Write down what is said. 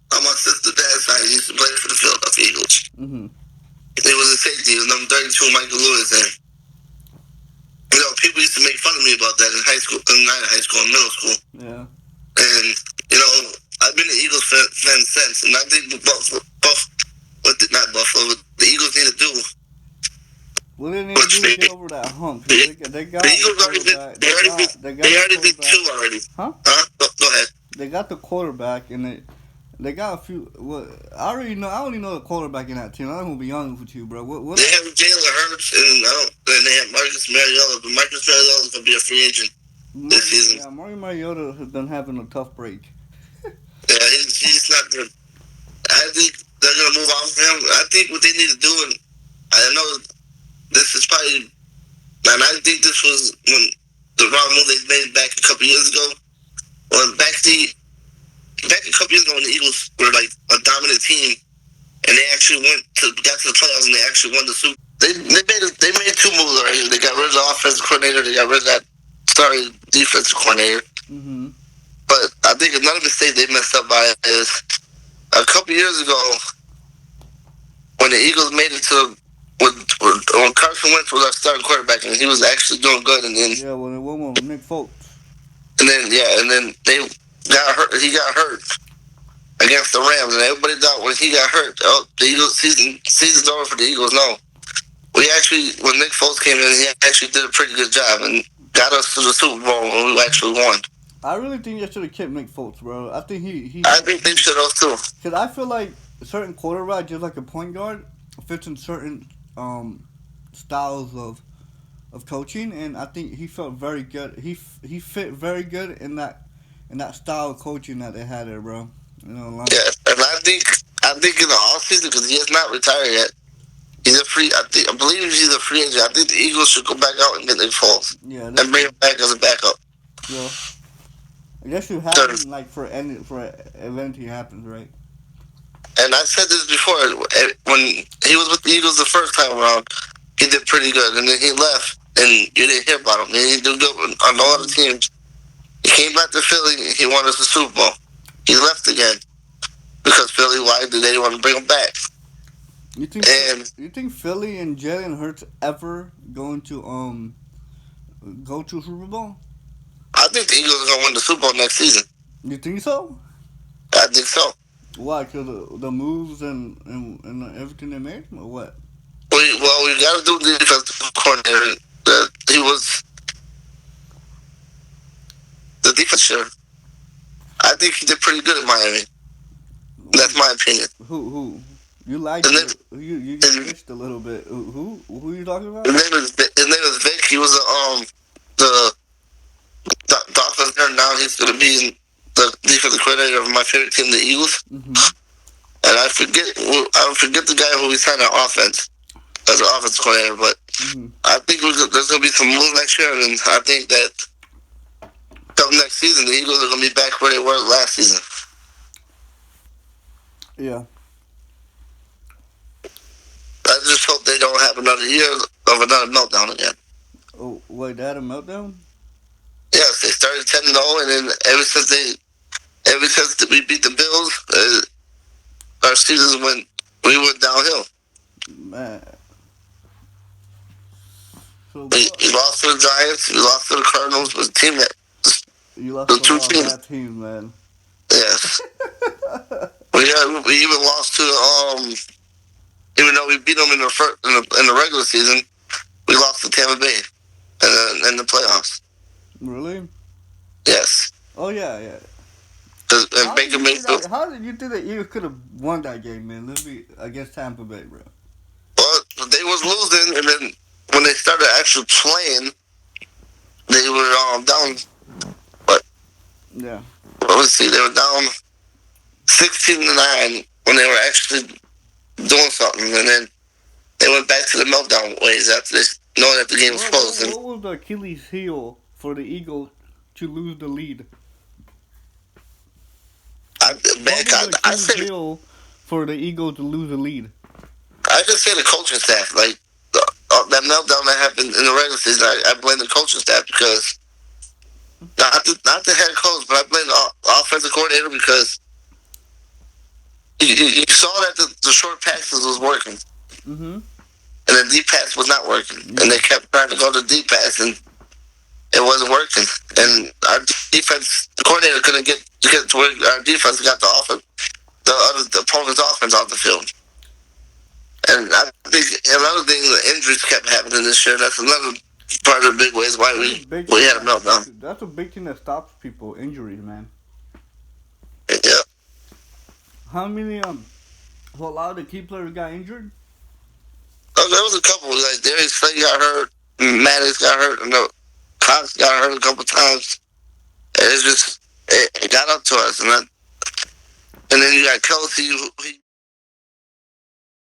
On my sister's dad's side, he used to play for the Philadelphia Eagles. Mm-hmm. He was a safety. He was number 32, Michael Lewis. And, people used to make fun of me about that in high school, not in high school, in middle school. Yeah. And, I've been an Eagles fan since. And I think not Buffalo, what the Eagles need to do. What do they need to do to get over that hump? They got the Eagles already did two already. Huh? Go ahead. They got the quarterback, and they got a few. I already know. I only know the quarterback in that team. I'm gonna be honest with you, bro. What? They have Jalen Hurts and they have Marcus Mariota, but Marcus Mariota is gonna be a free agent this season. Yeah, Mario Mariota has been having a tough break. Yeah, he's not good. I think they're gonna move on from him. I think what they need to do, and I know this is probably, and I think this was when the wrong move they made back a couple years ago. When back a couple years ago when the Eagles were like a dominant team, and they actually got to the playoffs and they actually won the Super. They made two moves already. They got rid of the offensive coordinator. They got rid of that defensive coordinator. Mm-hmm. But I think another mistake they messed up by is a couple years ago when the Eagles made it to when Carson Wentz was our starting quarterback and he was actually doing good, and then when it went with Nick Foles, and then they got hurt. He got hurt against the Rams, and everybody thought when he got hurt, the Eagles season's over for the Eagles. No, when Nick Foles came in, he actually did a pretty good job and got us to the Super Bowl when we actually won. I really think they should have kept Nick Foles, bro. I think I think they should have too. Because I feel like certain quarterback, just like a point guard, fits in certain styles of coaching, and I think he felt very good. He fit very good in that style of coaching that they had there, bro. Yeah, and I think in the off season, because he has not retired yet, he's a free. I believe he's a free agent. I think the Eagles should go back out and get Nick Foles and bring him back as a backup. Yeah. I guess you have him like for event he happens, right? And I said this before, when he was with the Eagles the first time around, he did pretty good, and then he left, and you didn't hear about him. He did good on all other teams. He came back to Philly, he won us the Super Bowl. He left again because Philly, why did they want to bring him back? You think Philly and Jalen Hurts ever going to go to Super Bowl? I think the Eagles are going to win the Super Bowl next season. You think so? I think so. Why? Because the moves and everything they made, or what? We got to do the defensive coordinator. He was the defense chair. I think he did pretty good in Miami. That's my opinion. Who? You liked it. You switched a little bit. Who are you talking about? His name is Vic. He was the offensive now. He's going to be the defensive coordinator of my favorite team, the Eagles. Mm-hmm. And I forget the guy who we signed on offense as an offensive coordinator. But I think there's going to be some moves next year, and I think that come next season, the Eagles are going to be back where they were last season. Yeah. I just hope they don't have another year of another meltdown again. Oh, wait, they had a meltdown? Yes, they started 10-0, and then ever since we beat the Bills, our seasons we went downhill. Man. So we lost to the Giants, we lost to the Cardinals, but the team that you lost to two teams. Bad teams, man. Yes. we even lost to even though we beat them in the regular season, we lost to Tampa Bay in the playoffs. Really? Yes. Oh yeah. And Baker Mayfield. How did you think that you could have won that game, man? Against Tampa Bay, bro. Well, they was losing, and then when they started actually playing, they were down. What? Yeah. Let's see. They were down 16-9 when they were actually doing something, and then they went back to the meltdown ways after this, knowing that the game was close. What was the Achilles heel for the Eagles to lose the lead? I say heel for the Eagles to lose the lead. I just say the coaching staff, like that meltdown that happened in the regular season. I blame the coaching staff because I not the head coach, but I blame the offensive coordinator because you saw that the short passes was working, Mm-hmm. and the deep pass was not working, Yeah. and they kept trying to go to deep pass, and it wasn't working. And our defense, the coordinator couldn't get to where our defense got the opponent's offense off the field. And I think another thing, the injuries kept happening this year. That's another part of the big ways why we had a meltdown. That's a big thing that stops people, injuries, man. Yeah. How many so a lot of the key players got injured? There was a couple. Like Darius Slay got hurt, Maddox got hurt, and Cox got hurt a couple times. And it's just it got up to us, and then you got Kelsey. He